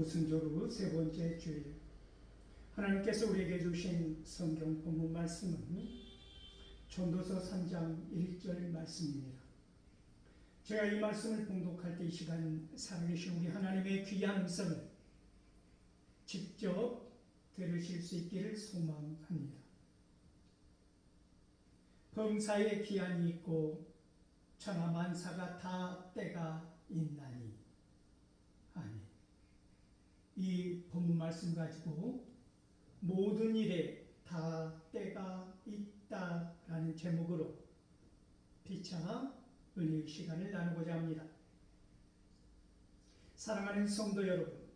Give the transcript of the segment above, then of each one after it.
오순절 세 번째 주일, 하나님께서 우리에게 주신 성경 본문 말씀은 전도서 3장 1절 말씀입니다. 제가 이 말씀을 봉독할 때 이 시간 살아계신 우리 하나님의 귀한 음성을 직접 들으실 수 있기를 소망합니다. 범사에 기한이 있고 천하만사가 다 때가 있나니. 아멘. 이 본문 말씀 가지고 모든 일에 다 때가 있다라는 제목으로 피차 은혜의 시간을 나누고자 합니다. 사랑하는 성도 여러분,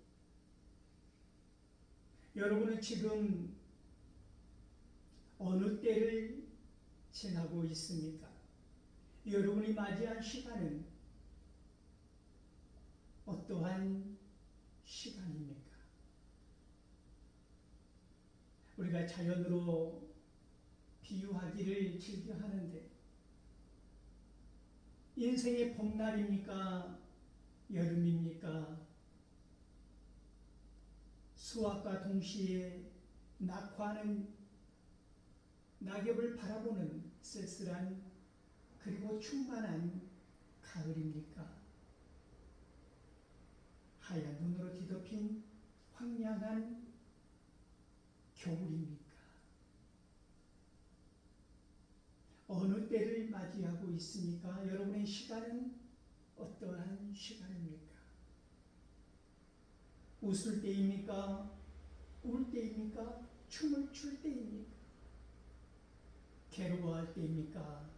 여러분은 지금 어느 때를 지나고 있습니까? 여러분이 맞이한 시간은 어떠한 시간입니까? 우리가 자연으로 비유하기를 즐겨 하는데, 인생의 봄날입니까? 여름입니까? 수확과 동시에 낙화하는 낙엽을 바라보는 쓸쓸한 그리고 충만한 가을입니까? 하얀 눈으로 뒤덮인 황량한 겨울입니까? 어느 때를 맞이하고 있습니까? 여러분의 시간은 어떠한 시간입니까? 웃을 때입니까? 울 때입니까? 춤을 출 때입니까? 괴로워할 때입니까?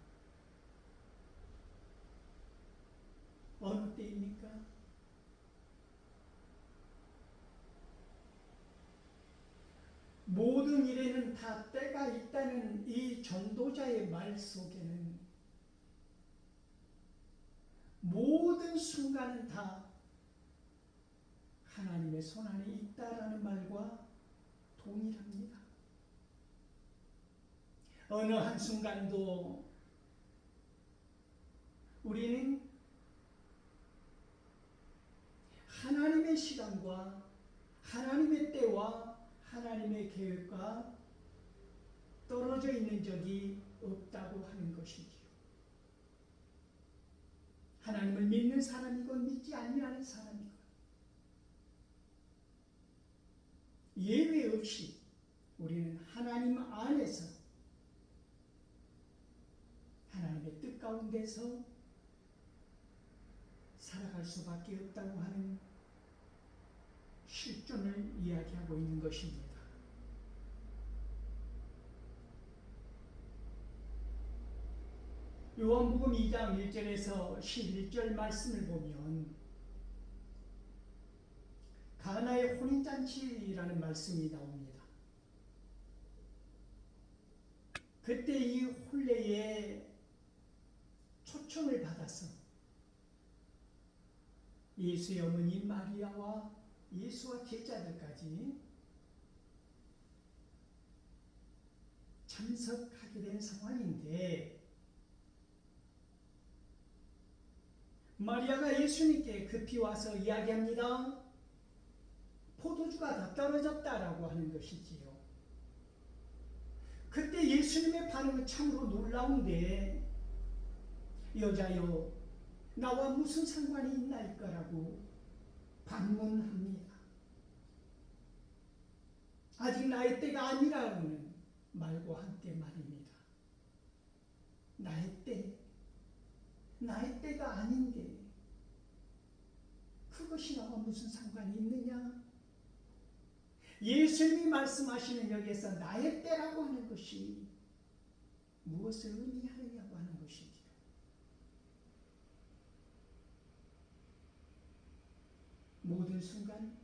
어느 때입니까? 모든 일에는 다 때가 있다는 이 전도자의 말 속에는 모든 순간은 다 하나님의 손 안에 있다라는 말과 동일합니다. 어느 한순간도 우리는 하나님의 시간과 하나님의 때와 하나님의 계획과 떨어져 있는 적이 없다고 하는 것이지요. 하나님을 믿는 사람이건 믿지 아니하는 사람이건 예외 없이 우리는 하나님 안에서 하나님의 뜻 가운데서 살아갈 수밖에 없다고 하는 실존을 이야기하고 있는 것입니다. 요한복음 2장 1절에서 11절 말씀을 보면 가나의 혼인잔치라는 말씀이 나옵니다. 그때 이 혼례에 초청을 받아서 예수의 어머니 마리아와 예수와 제자들까지 참석하게 된 상황인데, 마리아가 예수님께 급히 와서 이야기합니다. 포도주가 다 떨어졌다라고 하는 것이지요. 그때 예수님의 반응은 참으로 놀라운데, 여자여 나와 무슨 상관이 있나이까라고 반문합니다. 아직 나의 때가 아니라는 말과 함께 말입니다. 나의 때가 아닌데 그것이 나와 무슨 상관이 있느냐? 예수님이 말씀하시는 여기에서 나의 때라고 하는 것이 무엇을 의미하느냐고 하는 것이지요. 모든 순간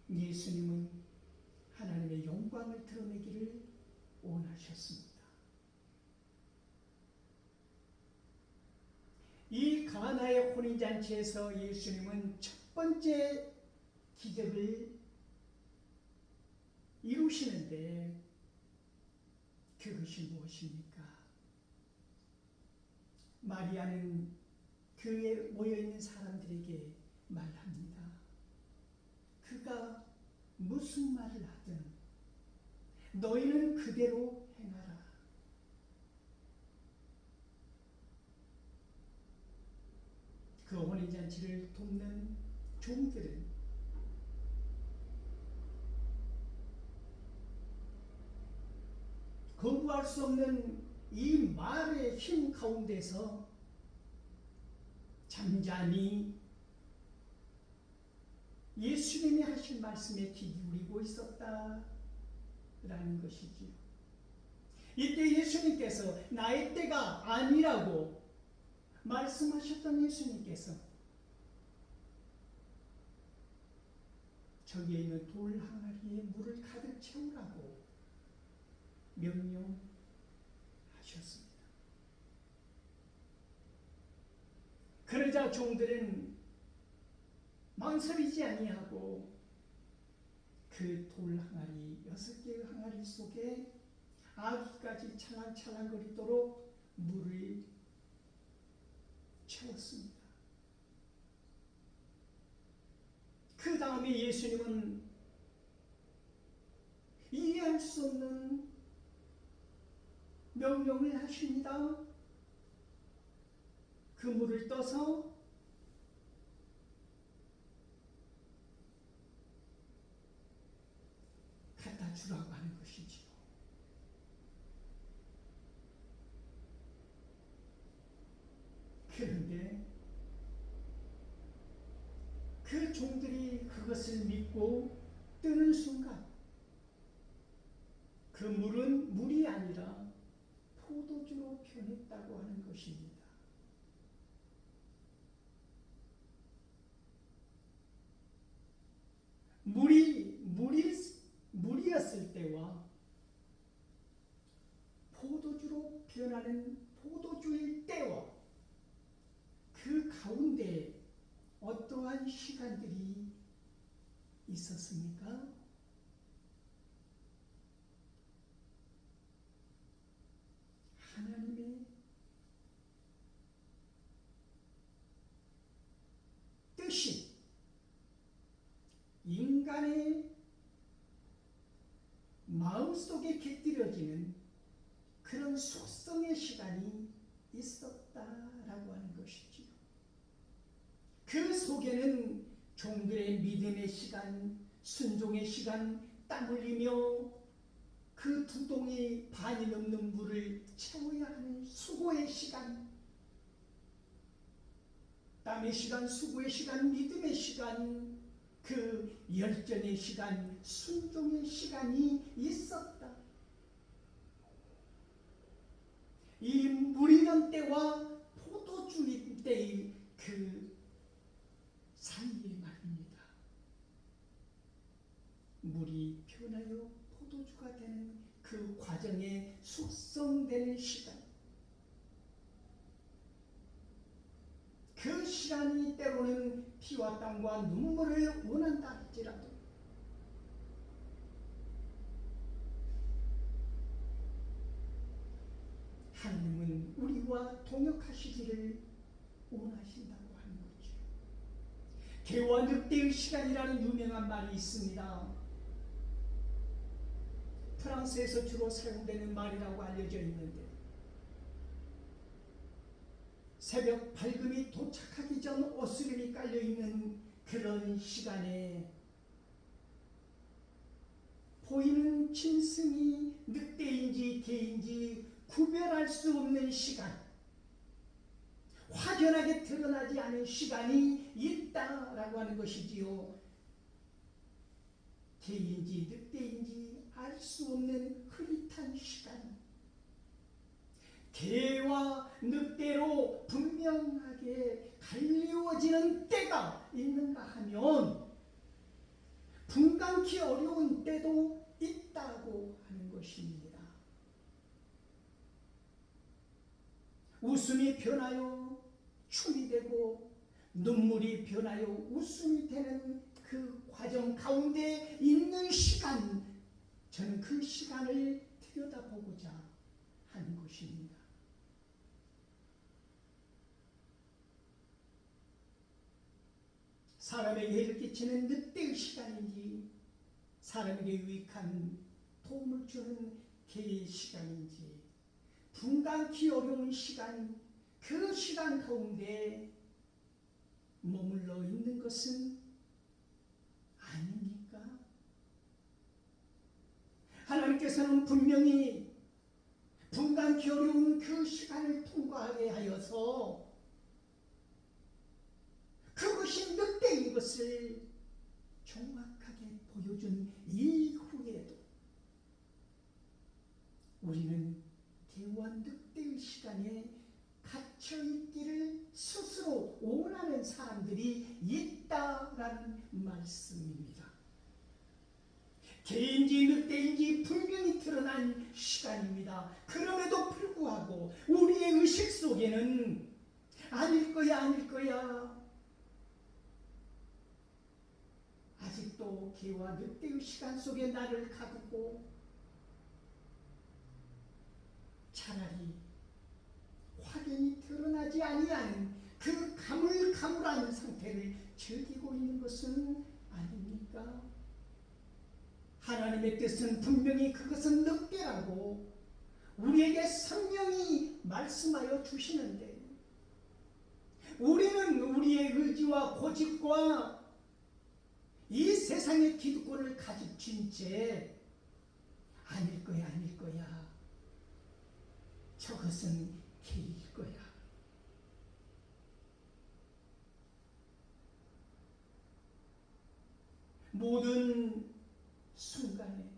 예수님은 하나님의 영광을 드러내기를 원하셨습니다. 이 가나의 혼인잔치에서 예수님은 첫 번째 기적을 이루시는데 그것이 무엇입니까? 마리아는 교회에 모여있는 사람들에게 말합니다. 그가 무슨 말을 하든 너희는 그대로 행하라. 그 혼인잔치를 돕는 종들은 거부할 수 없는 이 말의 힘 가운데서 잠잠히 예수님이 하신 말씀에 귀 기울이고 있었다라는 것이지요. 이때 예수님께서 나의 때가 아니라고 말씀하셨던 예수님께서 저기에 있는 돌 항아리에 물을 가득 채우라고 명령하셨습니다. 그러자 종들은 망설이지 아니하고 그 돌 항아리 6개의 항아리 속에 아기까지 찰랑찰랑거리도록 물을 채웠습니다. 그 다음에 예수님은 이해할 수 없는 명령을 하십니다. 그 물을 떠서 갖다 주라고 하는 것이지요. 그런데 그 종들이 그것을 믿고 뜨는 순간 그 물은 물이 아니라 포도주로 변했다고 하는 것입니다. 물이었을 때와 포도주로 변하는 포도주일 때와 그 가운데 어떠한 시간들이 있었습니까? 하나님의 뜻이 인간의 마음속에 깃들여지는 그런 속성의 시간이 있었다라고 하는 것이지요. 그 속에는 종들의 믿음의 시간, 순종의 시간, 땀 흘리며 그 두 동이 반이 넘는 물을 채워야 하는 수고의 시간, 땀의 시간, 수고의 시간, 믿음의 시간, 그 열정의 시간, 순종의 시간이 있었다. 이 물이던 때와 포도주일 때의 그 사이에 말입니다. 물이 변하여 포도주가 되는 그 과정에 숙성되는 시간, 그 시간이 때로는 피와 땀과 눈물을 원한다 할지라도 하나님은 우리와 동역하시기를 원하신다고 하는 거죠. 개와 늑대의 시간이라는 유명한 말이 있습니다. 프랑스에서 주로 사용되는 말이라고 알려져 있는데 새벽 밝음이 도착하기 전 어스름이 깔려있는 그런 시간에 보이는 짐승이 늑대인지 개인지 구별할 수 없는 시간, 확연하게 드러나지 않은 시간이 있다라고 하는 것이지요. 개인지 늑대인지 알 수 없는 흐릿한 시간, 개와 늑대로 분명하게 갈리워지는 때가 있는가 하면 분간치 어려운 때도 있다고 하는 것입니다. 웃음이 변하여 춤이 되고 눈물이 변하여 웃음이 되는 그 과정 가운데 있는 시간, 저는 그 시간을 들여다보고자 하는 것입니다. 사람에게 해를 끼치는 늑대의 시간인지, 사람에게 유익한 도움을 주는 개의 시간인지, 분간키 어려운 시간, 그 시간 가운데 머물러 있는 것은 아닙니까? 하나님께서는 분명히 분간키 어려운 그 시간을 통과하게 하여서 그것이 늑대인 것을 정확하게 보여준 이후에도 우리는 개와 늑대의 시간에 갇혀있기를 스스로 원하는 사람들이 있다라는 말씀입니다. 개인지 늑대인지 분명히 드러난 시간입니다. 그럼에도 불구하고 우리의 의식 속에는 아닐 거야 아직도 개와 늑대의 시간 속에 나를 가두고 차라리 확연히 드러나지 아니하는 그 가물가물한 상태를 즐기고 있는 것은 아닙니까? 하나님의 뜻은 분명히 그것은 늑대라고 우리에게 성령이 말씀하여 주시는데, 우리는 우리의 의지와 고집과 이 세상의 기득권을 가진 채 아닐 거야 저것은 개일 거야, 모든 순간에,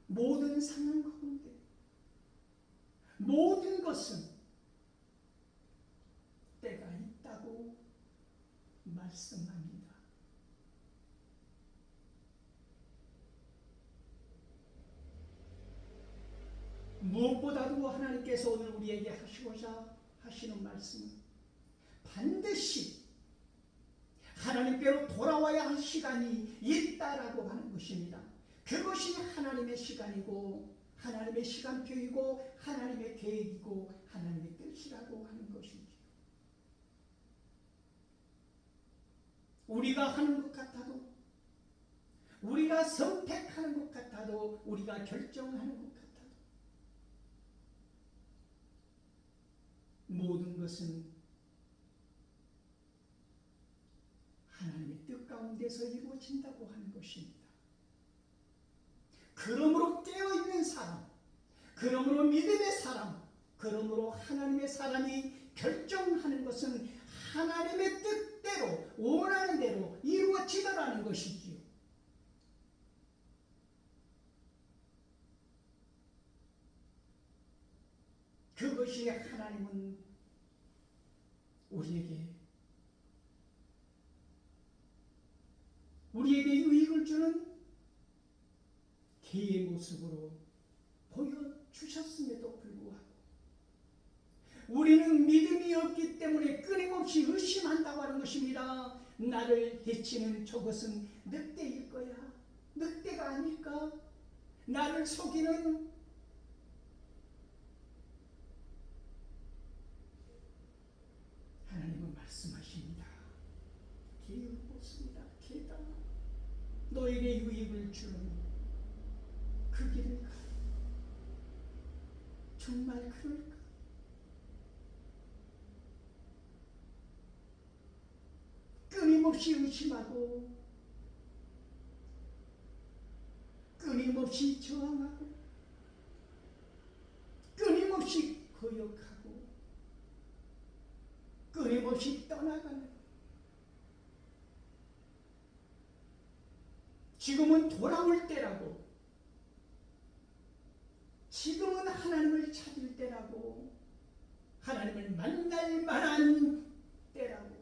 모든 상황 가운데 모든 것은 때가 있다고 말씀합니다. 무엇보다도 하나님께서 오늘 우리에게 하시고자 하시는 말씀은 반드시 하나님께로 돌아와야 할 시간이 있다라고 하는 것입니다. 그것이 하나님의 시간이고 하나님의 시간표이고 하나님의 계획이고 하나님의 뜻이라고 하는 것이죠. 우리가 하는 것 같아도, 우리가 선택하는 것 같아도, 우리가 결정하는 것 같아도 모든 것은 하나님의 뜻 가운데서 이루어진다고 하는 것입니다. 그러므로 깨어있는 사람, 그러므로 믿음의 사람, 그러므로 하나님의 사람이 결정하는 것은 하나님의 뜻대로, 원하는 대로 이루어지더라는 것이지요. 그것이 하나님은 우리에게 유익을 주는 개의 모습으로 보여주셨음에도 불구하고 우리는 믿음이 없기 때문에 끊임없이 의심한다고 하는 것입니다. 나를 해치는 저것은 늑대일 거야, 늑대가 아닐까? 나를 속이는 하나님은 말씀하십니다. 개의 모습이다, 개다. 너에게 유익을 주는 그 길을 가. 정말 그럴까? 끊임없이 의심하고 끊임없이 저항하고 끊임없이 거역하고 끊임없이 떠나가는, 지금은 돌아올 때라고, 지금은 하나님을 찾을 때라고, 하나님을 만날 만한 때라고,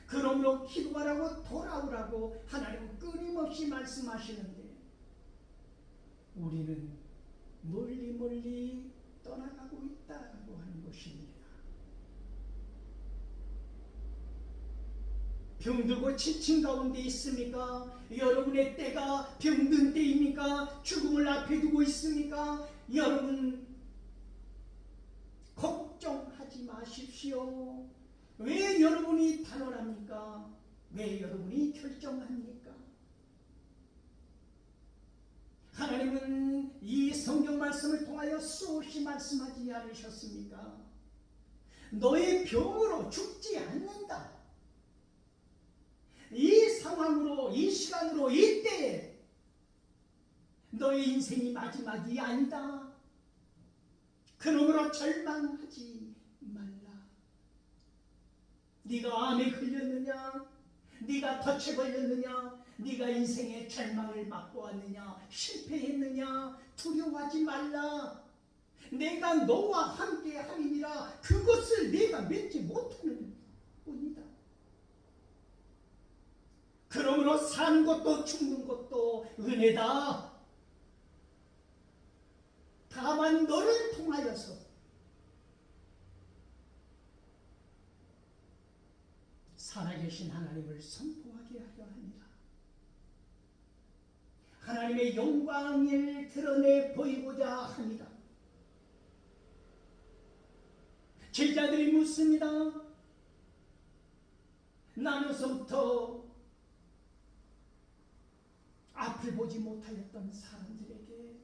그러므로 기도하라고 돌아오라고 하나님은 끊임없이 말씀하시는데 우리는 멀리 떠나가고 있다고 하는 것입니다. 병들고 지친 가운데 있습니까? 여러분의 때가 병든 때입니까? 죽음을 앞에 두고 있습니까? 여러분 걱정하지 마십시오. 왜 여러분이 단언합니까? 왜 여러분이 결정합니까? 하나님은 이 성경 말씀을 통하여 수없이 말씀하지 않으셨습니까? 너의 병으로 죽지 않는다. 이 상황으로, 이 시간으로, 이 때에 너의 인생이 마지막이 아니다. 그러므로 절망하지 말라. 네가 암에 걸렸느냐? 네가 덫에 걸렸느냐? 네가 인생의 절망을 맞고 왔느냐? 실패했느냐? 두려워하지 말라. 내가 너와 함께 하리니라. 그것을 내가 맺지 못하는 뿐이다. 그러므로 사는 것도 죽는 것도 은혜다. 다만 너를 통하여서 살아계신 하나님을 선포하게 하려 합니다. 하나님의 영광을 드러내 보이고자 합니다. 제자들이 묻습니다. 나면서부터 앞을 보지 못하였던 사람들에게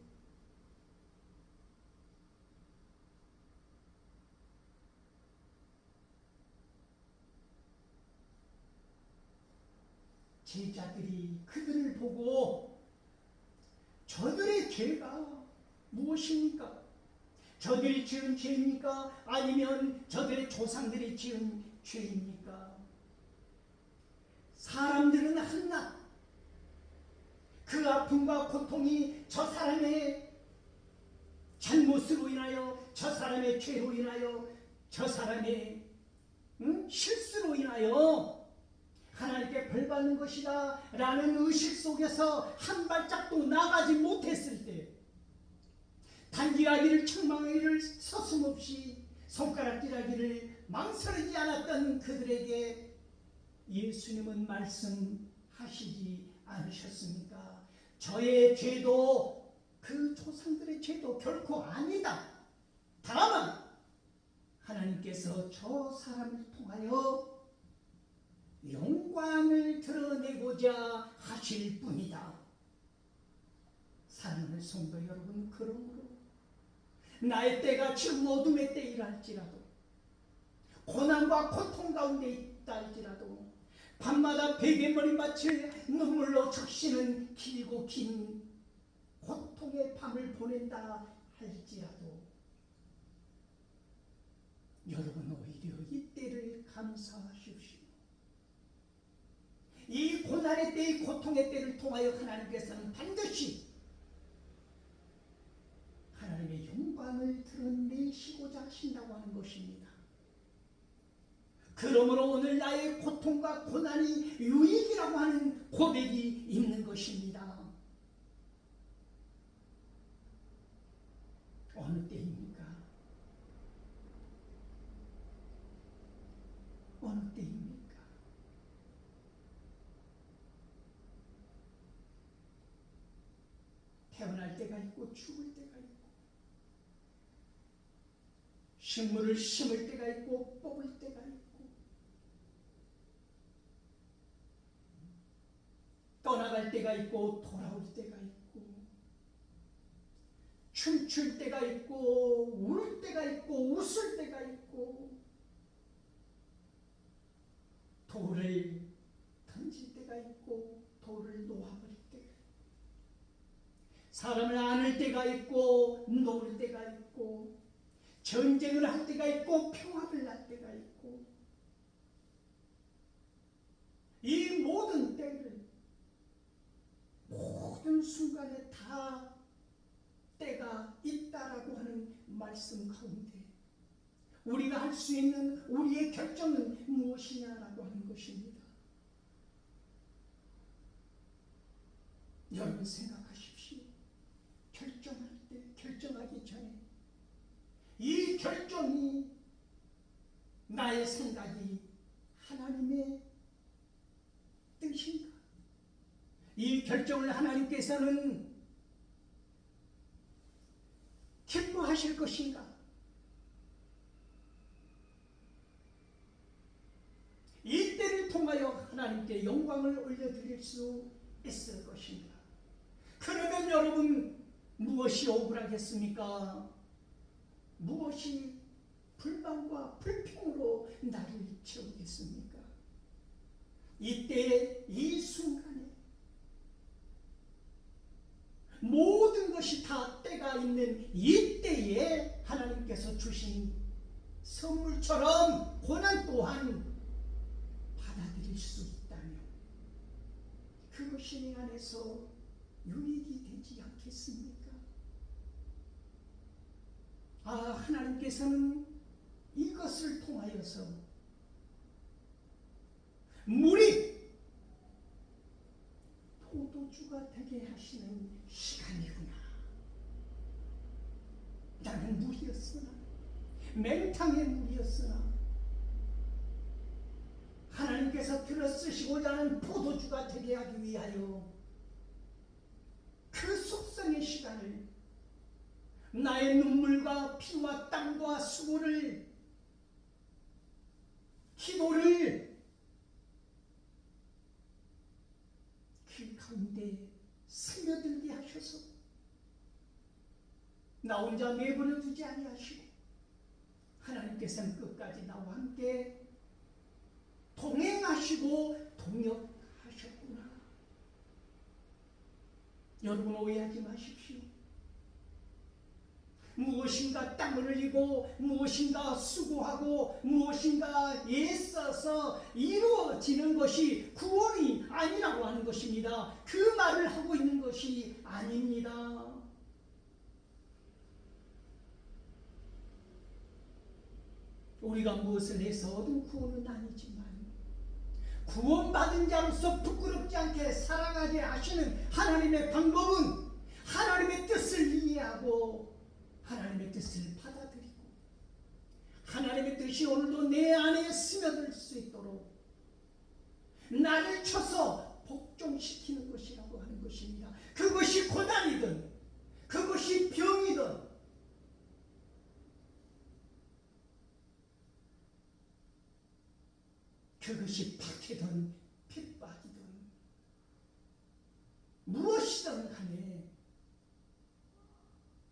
제자들이 그들을 보고 저들의 죄가 무엇입니까? 저들이 지은 죄입니까? 아니면 저들의 조상들이 지은 죄입니까? 사람들은 한낱 그 아픔과 고통이 저 사람의 잘못으로 인하여, 저 사람의 죄로 인하여, 저 사람의 실수로 인하여 하나님께 벌받는 것이다 라는 의식 속에서 한 발짝도 나가지 못했을 때, 단지하기를 책망하기를 서슴없이 손가락질하기를 망설이지 않았던 그들에게 예수님은 말씀하시지 않으셨습니까? 저의 죄도 그 조상들의 죄도 결코 아니다. 다만 하나님께서 저 사람을 통하여 영광을 드러내고자 하실 뿐이다. 사랑하는 성도 여러분, 그러므로 나의 때가 지금 어둠의 때이랄지라도, 고난과 고통 가운데 있다 할지라도, 밤마다 베개머리맡을 눈물로 적시는 길고 긴 고통의 밤을 보낸다 할지라도, 여러분 오히려 이 때를 감사하십시오. 이 고난의 때, 이 고통의 때를 통하여 하나님께서는 반드시 하나님의 영광을 드러내시고자 하신다고 하는 것입니다. 그러므로 오늘 나의 고통과 고난이 유익이라고 하는 고백이 있는 것입니다. 어느 때입니까? 어느 때입니까? 태어날 때가 있고 죽을 때가 있고, 식물을 심을 때가 있고 뽑을 때가 있고, 떠나갈 때가 있고 돌아올 때가 있고, 춤출 때가 있고 울 때가 있고 웃을 때가 있고, 돌을 던질 때가 있고 돌을 놓아버릴 때가 있고, 사람을 안을 때가 있고 놓을 때가 있고, 전쟁을 할 때가 있고 평화를 할 때가 있고, 이 모든 때를, 모든 순간에 다 때가 있다라고 하는 말씀 가운데 우리가 할 수 있는 우리의 결정은 무엇이냐라고 하는 것입니다. 여러분 생각하십시오. 결정할 때, 결정하기 전에 이 결정이, 나의 생각이 하나님의 뜻인가? 이 결정을 하나님께서는 기뻐하실 것인가? 이 때를 통하여 하나님께 영광을 올려드릴 수 있을 것입니다. 그러면 여러분 무엇이 억울하겠습니까? 무엇이 불만과 불평으로 나를 채우겠습니까? 이때에 이 순간에 모든 것이 다 때가 있는 이때에 하나님께서 주신 선물처럼 고난 또한 받아들일 수 있다면 그것이 내 안에서 유익이 되지 않겠습니까? 하나님께서는 이것을 통하여서 물이 포도주가 되게 하시는 시간이구나. 나는 물이었으나, 맹탕의 물이었으나 하나님께서 들어 쓰시고자 하는 포도주가 되게 하기 위하여 그 속성의 시간을, 나의 눈물과 피와 땀과 수고를, 기도를 그 가운데 스며들게 하셔서 나 혼자 내버려 두지 아니하시고 하나님께서는 끝까지 나와 함께 동행하시고 동역하셨구나. 여러분 오해하지 마십시오. 무엇인가 땀을 흘리고 무엇인가 수고하고 무엇인가 애써서 이루어지는 것이 구원이 아니라고 하는 것입니다. 그 말을 하고 있는 것이 아닙니다. 우리가 무엇을 해서 얻은 구원은 아니지만 구원받은 자로서 부끄럽지 않게 살아가게 하시는 하나님의 방법은 하나님의 뜻을 이해하고 하나님의 뜻을 받아들이고 하나님의 뜻이 오늘도 내 안에 스며들 수 있도록 나를 쳐서 복종시키는 것이라고 하는 것입니다. 그것이 고난이든 그것이 병이든 그것이 박해든 핍박이든 무엇이든 간에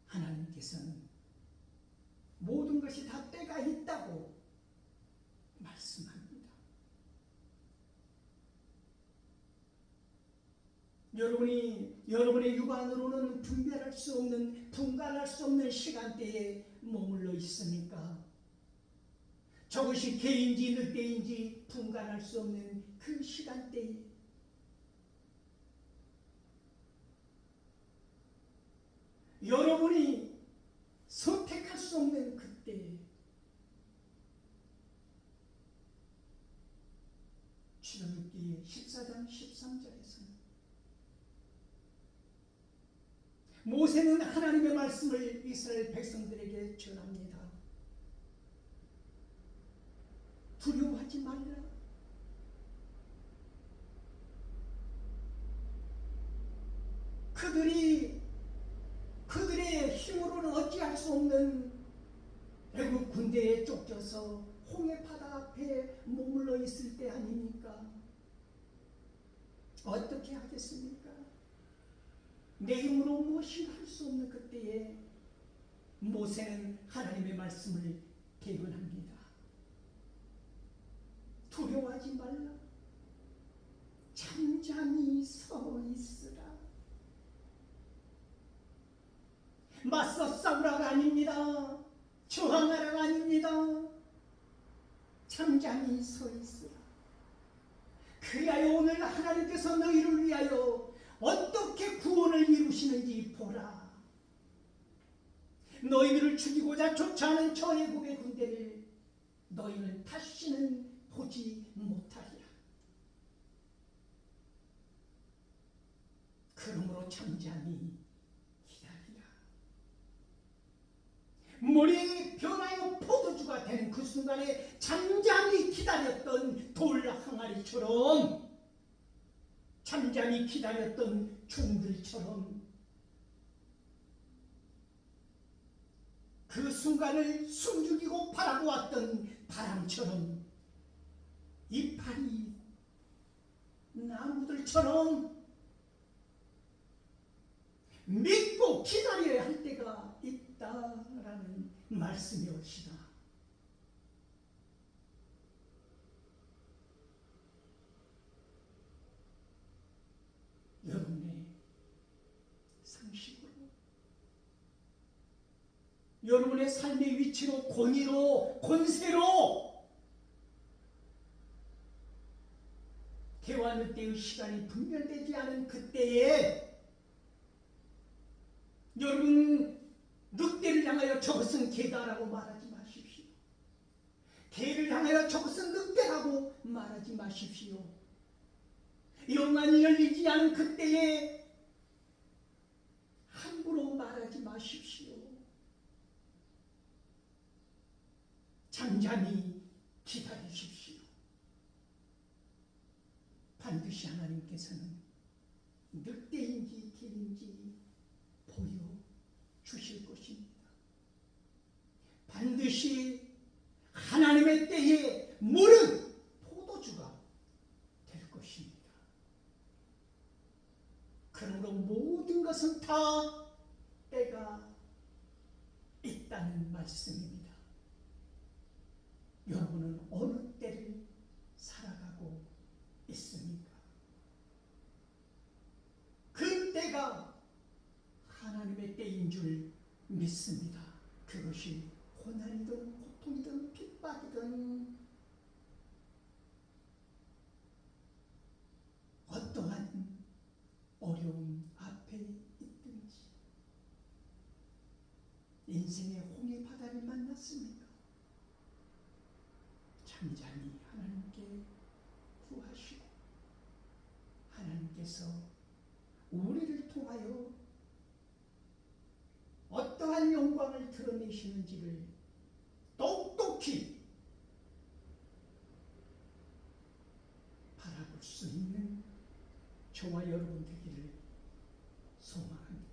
하나님께서는 모든 것이 다 때가 있다고 말씀합니다. 여러분의 육안으로는 분별할 수 없는, 분간할 수 없는 시간대에 머물러 있습니까? 저것이 개인지 늑대인지 분간할 수 없는 그 시간대에 여러분이 선택할 수 없는 그때 출애굽기 14장 13절에서는 모세는 하나님의 말씀을 이스라엘 백성들에게 전합니다. 두려워하지 말라. 그들의 힘으로는 어찌할 수 없는 애국 군대에 쫓겨서 홍해 바다 앞에 머물러 있을 때 아닙니까? 어떻게 하겠습니까? 내 힘으로 무엇인가 할 수 없는 그때에 모세는 하나님의 말씀을 대변합니다. 두려워하지 말라. 잠잠히 서 있으라. 맞서 싸우라가 아닙니다. 저항하라가 아닙니다. 잠잠히 서 있으라. 그리하여 오늘 하나님께서 너희를 위하여 어떻게 구원을 이루시는지 보라. 너희들을 죽이고자 쫓아오는 저 애국의 군대를 너희는 다시는 보지 못하리라. 그러므로 잠잠히 기다리라. 물이 변하여 포도주가 되는 그 순간에 잠잠히 기다렸던 돌 항아리처럼, 잠잠히 기다렸던 종들처럼 그 순간을 숨죽이고 바라보았던 바람처럼 이 팔이 그처럼 믿고 기다려야 할 때가 있다라는 말씀이옵시다. 여러분의 상식으로, 여러분의 삶의 위치로, 권위로, 권세로 개와 늑대의 시간이 분별되지 않은 그때에 여러분 늑대를 향하여 저것은 개다라고 말하지 마십시오. 개를 향하여 저것은 늑대라고 말하지 마십시오. 영안이 열리지 않은 그때에 함부로 말하지 마십시오. 잠잠히 기다리십시오. 반드시 하나님께서는 늑대인지 개인지 보여주실 것입니다. 반드시 하나님의 때에 물은 포도주가 될 것입니다. 그러므로 모든 것은 다 때가 있다는 말씀입니다. 여러분은 어느 때를 살아가고 있습니까? 그 때가 하나님의 때인 줄 믿습니다. 그것이 고난이든 고통이든 핍박이든 어떠한 어려움 앞에 있든지 인생의 홍해 바다를 만났습니까? 잠잠히 하나님께 구하시고 하나님께서 우리를 통하여 어떠한 영광을 드러내시는지를 똑똑히 바라볼 수 있는 저와 여러분 되기를 소망합니다.